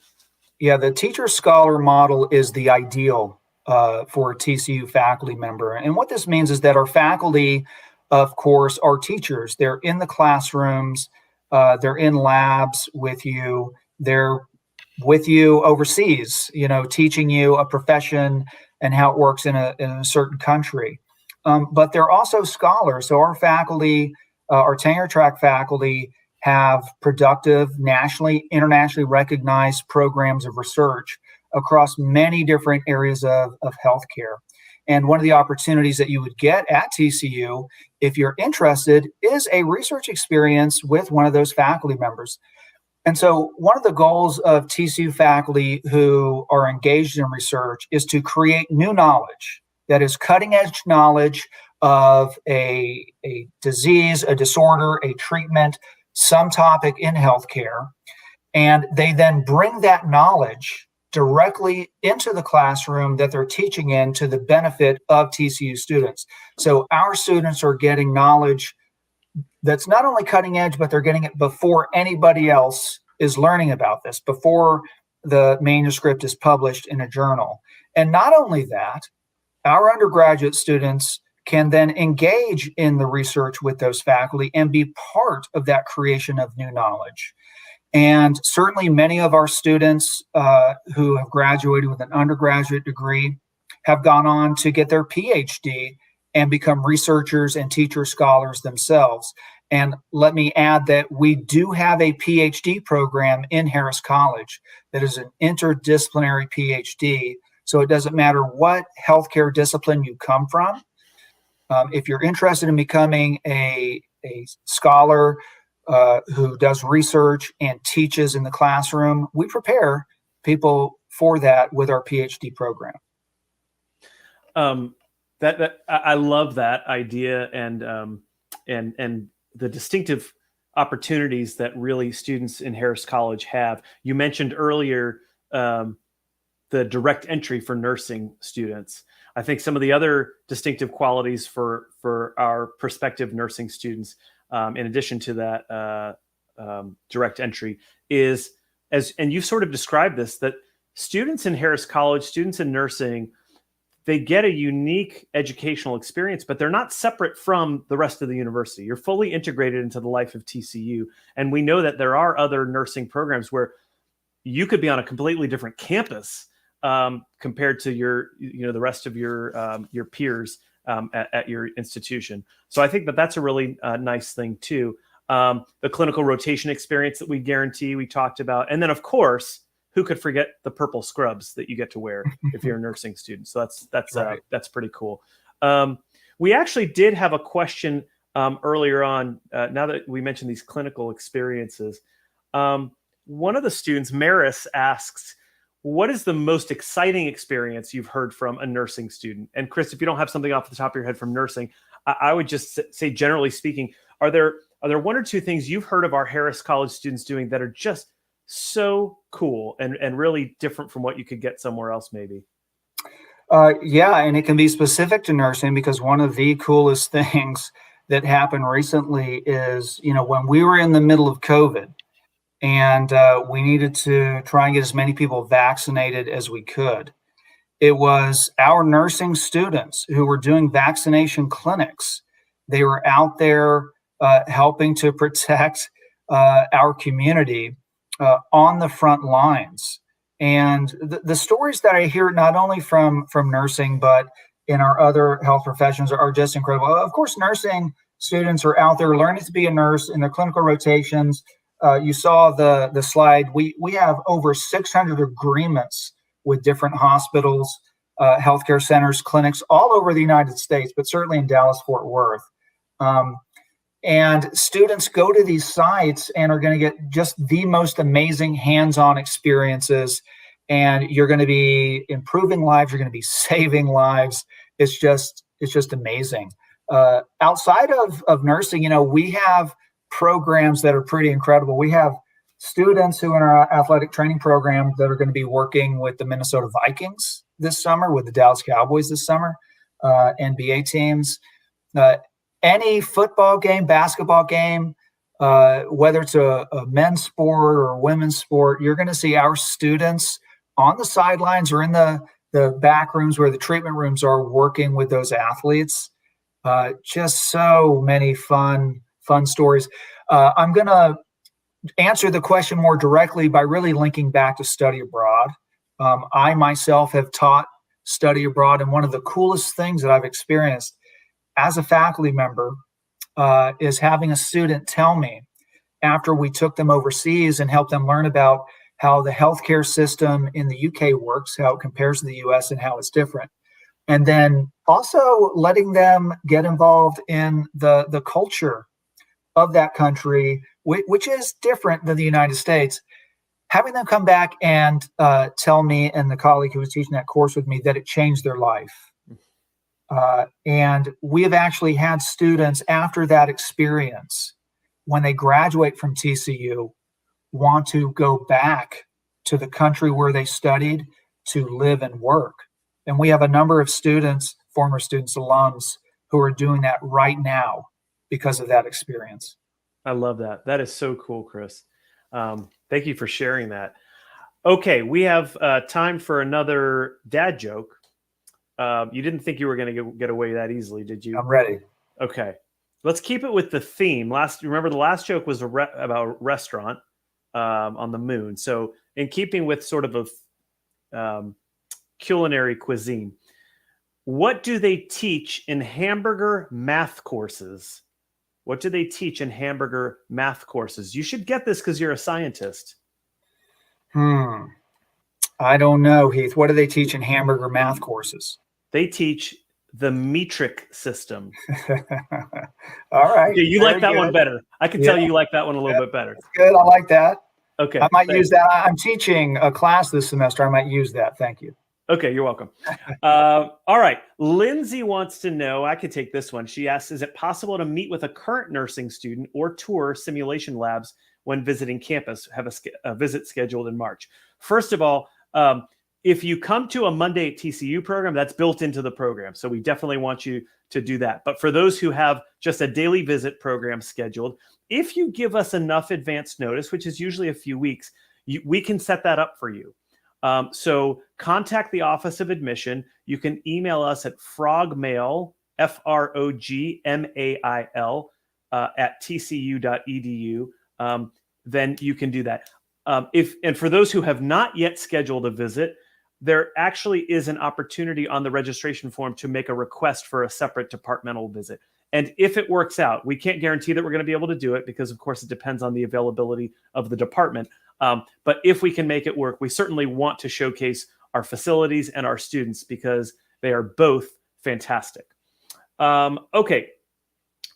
Yeah, the teacher-scholar model is the ideal for a TCU faculty member. And what this means is that our faculty, of course, are teachers. They're in the classrooms, they're in labs with you, they're with you overseas, teaching you a profession and how it works in a certain country. But they're also scholars. So our faculty, our tenure track faculty, have productive, nationally, internationally recognized programs of research across many different areas of healthcare. And one of the opportunities that you would get at TCU, if you're interested, is a research experience with one of those faculty members. And so one of the goals of TCU faculty who are engaged in research is to create new knowledge that is cutting edge knowledge of a disease, a disorder, a treatment, some topic in healthcare. And they then bring that knowledge directly into the classroom that they're teaching in, to the benefit of TCU students. So our students are getting knowledge that's not only cutting edge, but they're getting it before anybody else is learning about this, before the manuscript is published in a journal. And not only that, our undergraduate students can then engage in the research with those faculty and be part of that creation of new knowledge. And certainly many of our students who have graduated with an undergraduate degree have gone on to get their PhD and become researchers and teacher scholars themselves. And let me add that we do have a PhD program in Harris College that is an interdisciplinary PhD. So it doesn't matter what healthcare discipline you come from. If you're interested in becoming a scholar who does research and teaches in the classroom, we prepare people for that with our PhD program. I love that idea, and the distinctive opportunities that really students in Harris College have. You mentioned earlier the direct entry for nursing students. I think some of the other distinctive qualities for our prospective nursing students, in addition to that direct entry, is, and you've sort of described this, that students in Harris College, students in nursing, they get a unique educational experience, but they're not separate from the rest of the university. You're fully integrated into the life of TCU. And we know that there are other nursing programs where you could be on a completely different campus compared to the rest of your peers at your institution. So I think that that's a really nice thing too. The clinical rotation experience that we guarantee, we talked about. And then of course, who could forget the purple scrubs that you get to wear if you're a nursing student? So that's pretty cool. We actually did have a question earlier on. Now that we mentioned these clinical experiences, one of the students, Maris, asks, "What is the most exciting experience you've heard from a nursing student?" And Chris, if you don't have something off the top of your head from nursing, I would just say, generally speaking, are there one or two things you've heard of our Harris College students doing that are just so cool and really different from what you could get somewhere else, maybe? Yeah, and it can be specific to nursing, because one of the coolest things that happened recently is, when we were in the middle of COVID and we needed to try and get as many people vaccinated as we could, it was our nursing students who were doing vaccination clinics. They were out there helping to protect our community on the front lines. And the stories that I hear, not only from nursing, but in our other health professions, are just incredible. Of course, nursing students are out there learning to be a nurse in their clinical rotations. You saw the slide. We have over 600 agreements with different hospitals, healthcare centers, clinics all over the United States, but certainly in Dallas-Fort Worth. And students go to these sites and are going to get just the most amazing hands-on experiences. And you're going to be improving lives. You're going to be saving lives. It's just amazing. Outside of nursing, we have programs that are pretty incredible. We have students who in our athletic training program that are going to be working with the Minnesota Vikings this summer, with the Dallas Cowboys this summer, NBA teams. Any football game, basketball game, whether it's a men's sport or a women's sport, you're going to see our students on the sidelines or in the back rooms where the treatment rooms are, working with those athletes. Just so many fun stories. I'm going to answer the question more directly by really linking back to study abroad. I myself have taught study abroad, and one of the coolest things that I've experienced as a faculty member is having a student tell me, after we took them overseas and helped them learn about how the healthcare system in the UK works, how it compares to the US and how it's different. And then also letting them get involved in the culture of that country, which is different than the United States. Having them come back and tell me and the colleague who was teaching that course with me that it changed their life. And we have actually had students after that experience, when they graduate from TCU, want to go back to the country where they studied to live and work. And we have a number of students, former students, alums, who are doing that right now because of that experience. I love that. That is so cool, Chris. Thank you for sharing that. Okay, we have time for another dad joke. You didn't think you were going to get away that easily, did you? I'm ready. Okay. Let's keep it with the theme. Remember the last joke was about a restaurant on the moon. So in keeping with sort of a culinary cuisine, what do they teach in hamburger math courses? What do they teach in hamburger math courses? You should get this because you're a scientist. I don't know, Heath. What do they teach in hamburger math courses? They teach the metric system. All right. Okay, you like that one better. I can tell you like that one a little bit better. That's good. I like that. Okay. I might use that. I'm teaching a class this semester. I might use that. Thank you. Okay, you're welcome. All right. Lindsay wants to know, I could take this one. She asks, is it possible to meet with a current nursing student or tour simulation labs when visiting campus? Have a visit scheduled in March. First of all, if you come to a Monday at TCU program, that's built into the program. So we definitely want you to do that. But for those who have just a daily visit program scheduled, if you give us enough advance notice, which is usually a few weeks, we can set that up for you. So contact the Office of Admission. You can email us at frogmail, FROGMAIL, at tcu.edu. Then you can do that. And for those who have not yet scheduled a visit, there actually is an opportunity on the registration form to make a request for a separate departmental visit. And if it works out, we can't guarantee that we're going to be able to do it because, of course, it depends on the availability of the department. But if we can make it work, we certainly want to showcase our facilities and our students because they are both fantastic. Okay,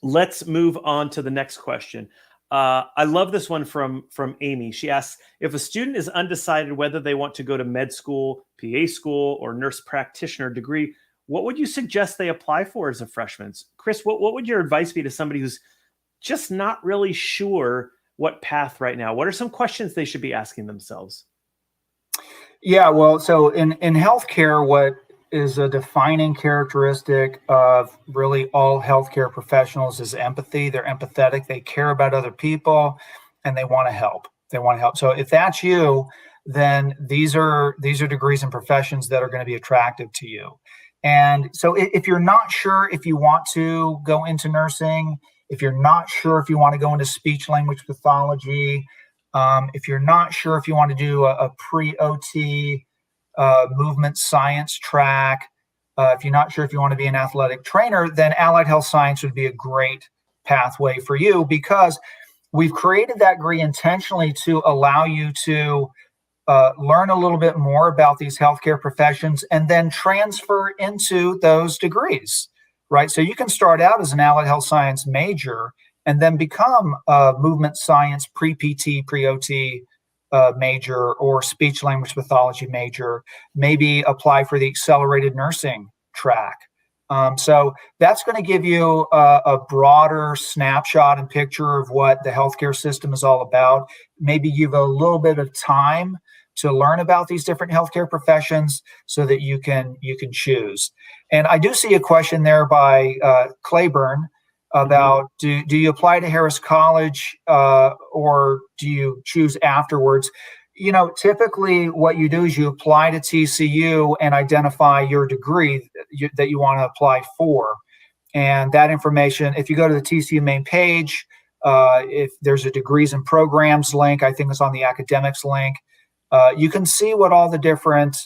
let's move on to the next question. I love this one from Amy. She asks, if a student is undecided whether they want to go to med school, PA school, or nurse practitioner degree, what would you suggest they apply for as a freshman? Chris, what would your advice be to somebody who's just not really sure what path right now? What are some questions they should be asking themselves? Yeah, well, so in healthcare, what is a defining characteristic of really all healthcare professionals is empathy. They're empathetic. They care about other people, and they want to help. So if that's you, then these are degrees and professions that are going to be attractive to you. And so if you're not sure if you want to go into nursing, if you're not sure if you want to go into speech language pathology, if you're not sure if you want to do a pre-OT movement science track, if you're not sure if you want to be an athletic trainer, then allied health science would be a great pathway for you because we've created that degree intentionally to allow you to learn a little bit more about these healthcare professions and then transfer into those degrees, right? So you can start out as an allied health science major and then become a movement science pre-PT, pre-OT major or speech language pathology major, maybe apply for the accelerated nursing track. So that's going to give you a broader snapshot and picture of what the healthcare system is all about. Maybe give a little bit of time to learn about these different healthcare professions so that you can choose. And I do see a question there by Claiborne about do you apply to Harris College or do you choose afterwards? You know, typically what you do is you apply to TCU and identify your degree that you want to apply for. And that information, if you go to the TCU main page, if there's a degrees and programs link, I think it's on the academics link, you can see what all the different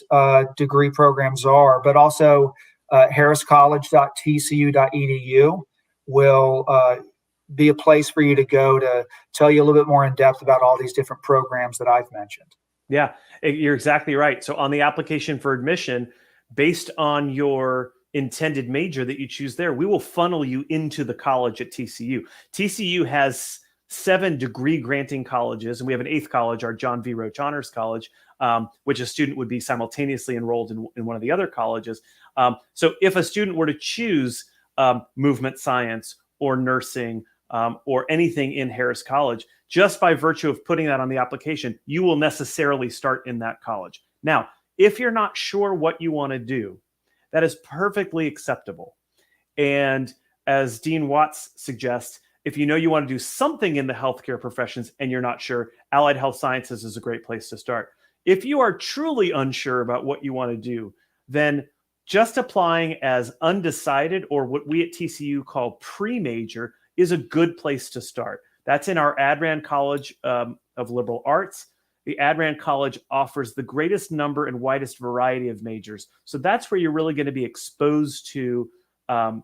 degree programs are, but also harriscollege.tcu.edu will be a place for you to go to tell you a little bit more in depth about all these different programs that I've mentioned. Yeah, you're exactly right. So on the application for admission, based on your intended major that you choose there, we will funnel you into the college at TCU. TCU has 7 degree granting colleges, and we have an 8th college, our John V. Roach Honors College, which a student would be simultaneously enrolled in one of the other colleges. So if a student were to choose movement science or nursing or anything in Harris College, just by virtue of putting that on the application, you will necessarily start in that college. Now, if you're not sure what you want to do, that is perfectly acceptable. And as Dean Watts suggests, if you know you want to do something in the healthcare professions and you're not sure, allied health sciences is a great place to start. If you are truly unsure about what you want to do, then just applying as undecided, or what we at TCU call pre-major, is a good place to start. That's in our Addran College of Liberal Arts. The Addran College offers the greatest number and widest variety of majors. So that's where you're really going to be exposed to an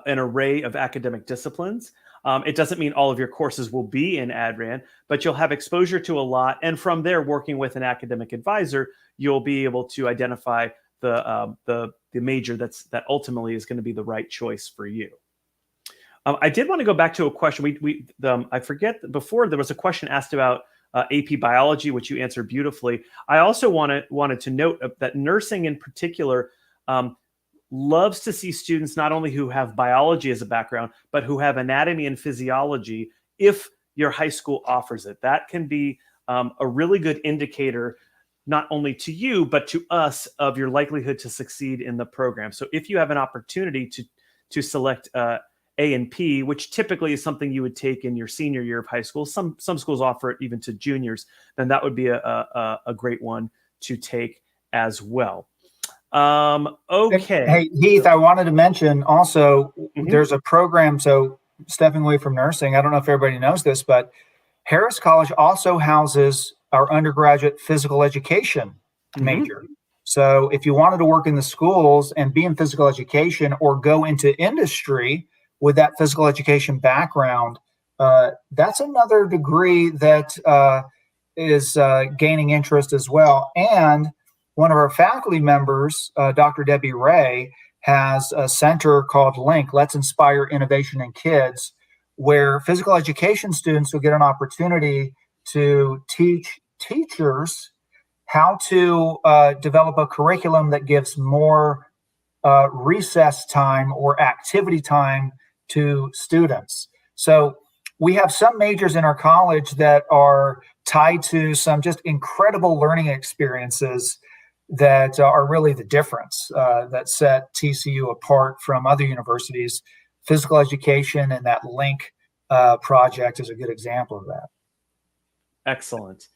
array of academic disciplines. It doesn't mean all of your courses will be in Addran, but you'll have exposure to a lot. And from there, working with an academic advisor, you'll be able to identify the major that ultimately is going to be the right choice for you. I did want to go back to a question. I forget, before there was a question asked about AP biology, which you answered beautifully. I also wanted to note that nursing in particular loves to see students not only who have biology as a background, but who have anatomy and physiology if your high school offers it. That can be a really good indicator, not only to you, but to us, of your likelihood to succeed in the program. So if you have an opportunity to select A&P, which typically is something you would take in your senior year of high school. Some schools offer it even to juniors, then that would be a great one to take as well. Okay. Hey, Heath, I wanted to mention also, Mhm. there's a program. So stepping away from nursing, I don't know if everybody knows this, but Harris College also houses our undergraduate physical education major. So if you wanted to work in the schools and be in physical education or go into industry with that physical education background, that's another degree that is gaining interest as well. And one of our faculty members, Dr. Debbie Ray, has a center called LINK, Let's Inspire Innovation in Kids, where physical education students will get an opportunity to teach teachers how to develop a curriculum that gives more recess time or activity time to students. So we have some majors in our college that are tied to some just incredible learning experiences that are really the difference that set TCU apart from other universities. Physical education and that LINK project is a good example of that. Excellent.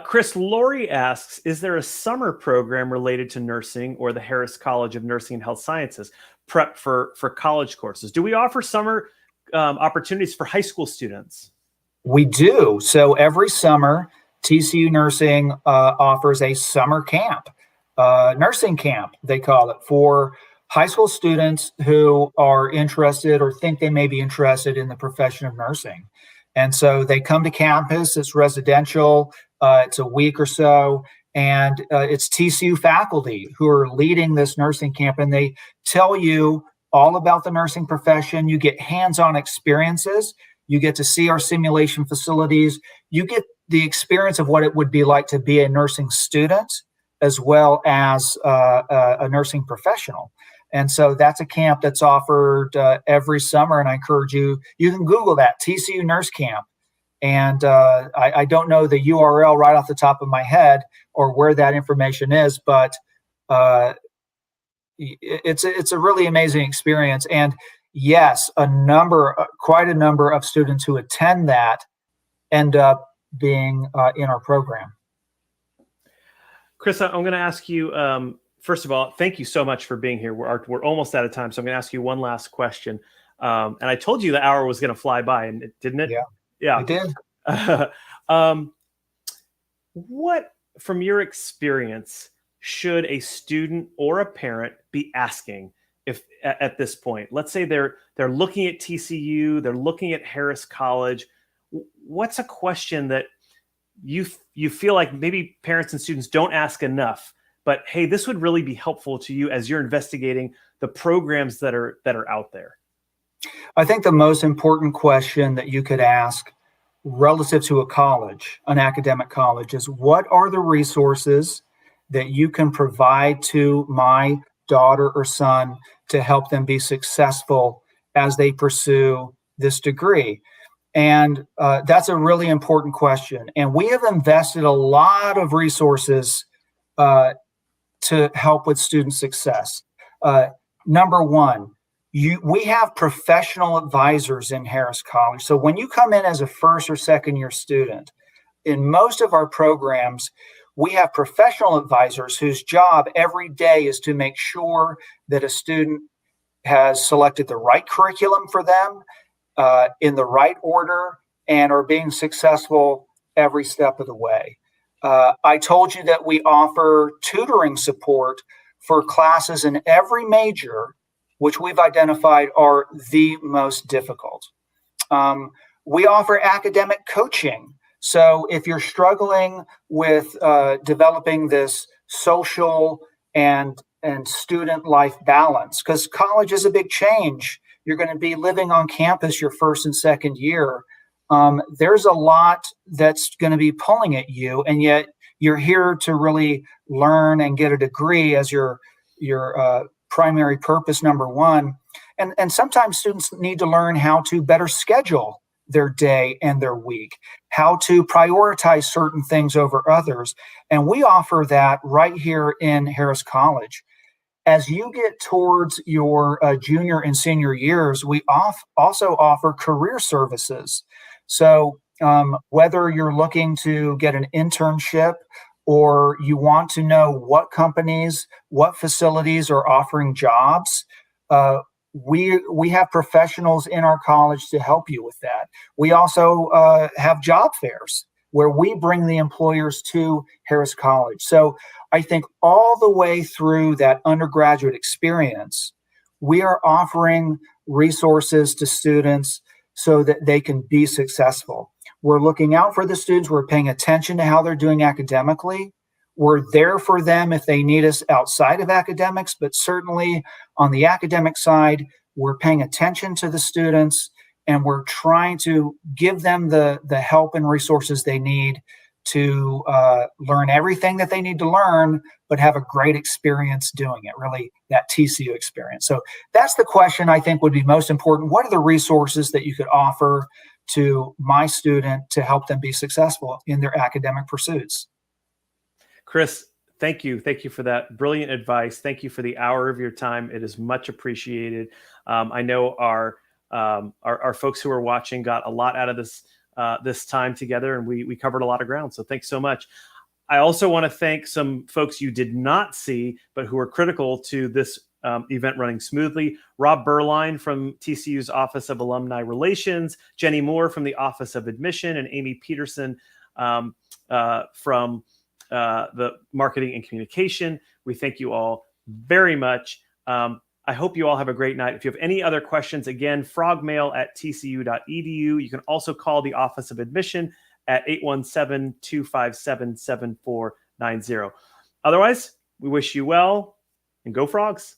Chris, Lori asks, is there a summer program related to nursing or the Harris College of Nursing and Health Sciences prep for college courses? Do we offer summer opportunities for high school students? We do. So every summer, TCU Nursing offers a summer camp, nursing camp, they call it, for high school students who are interested or think they may be interested in the profession of nursing. And so they come to campus. It's residential. It's a week or so. And it's TCU faculty who are leading this nursing camp. And they tell you all about the nursing profession. You get hands-on experiences. You get to see our simulation facilities. You get the experience of what it would be like to be a nursing student as well as a nursing professional. And so that's a camp that's offered every summer. And I encourage you can Google that, TCU Nurse Camp. And I don't know the URL right off the top of my head or where that information is, but it's a really amazing experience. And yes, quite a number of students who attend that end up being in our program. Chris, I'm going to ask you, first of all, thank you so much for being here. We're almost out of time, so I'm going to ask you one last question. And I told you the hour was going to fly by, and didn't it? Yeah, it did. What, from your experience, should a student or a parent be asking if at this point? Let's say they're looking at TCU, they're looking at Harris College. What's a question that you feel like maybe parents and students don't ask enough, but hey, this would really be helpful to you as you're investigating the programs that are out there? I think the most important question that you could ask relative to a college, an academic college, is what are the resources that you can provide to my daughter or son to help them be successful as they pursue this degree? And that's a really important question. And we have invested a lot of resources to help with student success. Number one, we have professional advisors in Harris College. So when you come in as a first or second year student, in most of our programs, we have professional advisors whose job every day is to make sure that a student has selected the right curriculum for them in the right order and are being successful every step of the way. I told you that we offer tutoring support for classes in every major, which we've identified are the most difficult. We offer academic coaching. So if you're struggling with developing this social and student life balance, because college is a big change. You're going to be living on campus your first and second year. There's a lot that's going to be pulling at you, and yet you're here to really learn and get a degree as your primary purpose, number one. And sometimes students need to learn how to better schedule their day and their week, how to prioritize certain things over others. And we offer that right here in Harris College. As you get towards your junior and senior years, we also offer career services. So whether you're looking to get an internship or you want to know what companies, what facilities are offering jobs, we have professionals in our college to help you with that. We also have job fairs where we bring the employers to Harris College. So I think all the way through that undergraduate experience, we are offering resources to students so that they can be successful. We're looking out for the students. We're paying attention to how they're doing academically. We're there for them if they need us outside of academics, but certainly on the academic side, we're paying attention to the students and we're trying to give them the help and resources they need to learn everything that they need to learn, but have a great experience doing it, really that TCU experience. So that's the question I think would be most important. What are the resources that you could offer to my student to help them be successful in their academic pursuits? Chris, thank you. Thank you for that brilliant advice. Thank you for the hour of your time. It is much appreciated. I know our folks who are watching got a lot out of this time together, and we covered a lot of ground. So thanks so much. I also want to thank some folks you did not see, but who are critical to this event running smoothly. Rob Berline from TCU's Office of Alumni Relations, Jenny Moore from the Office of Admission, and Amy Peterson from the Marketing and Communication. We thank you all very much. I hope you all have a great night. If you have any other questions, again, frogmail@tcu.edu. You can also call the Office of Admission at 817-257-7490. Otherwise, we wish you well and go Frogs.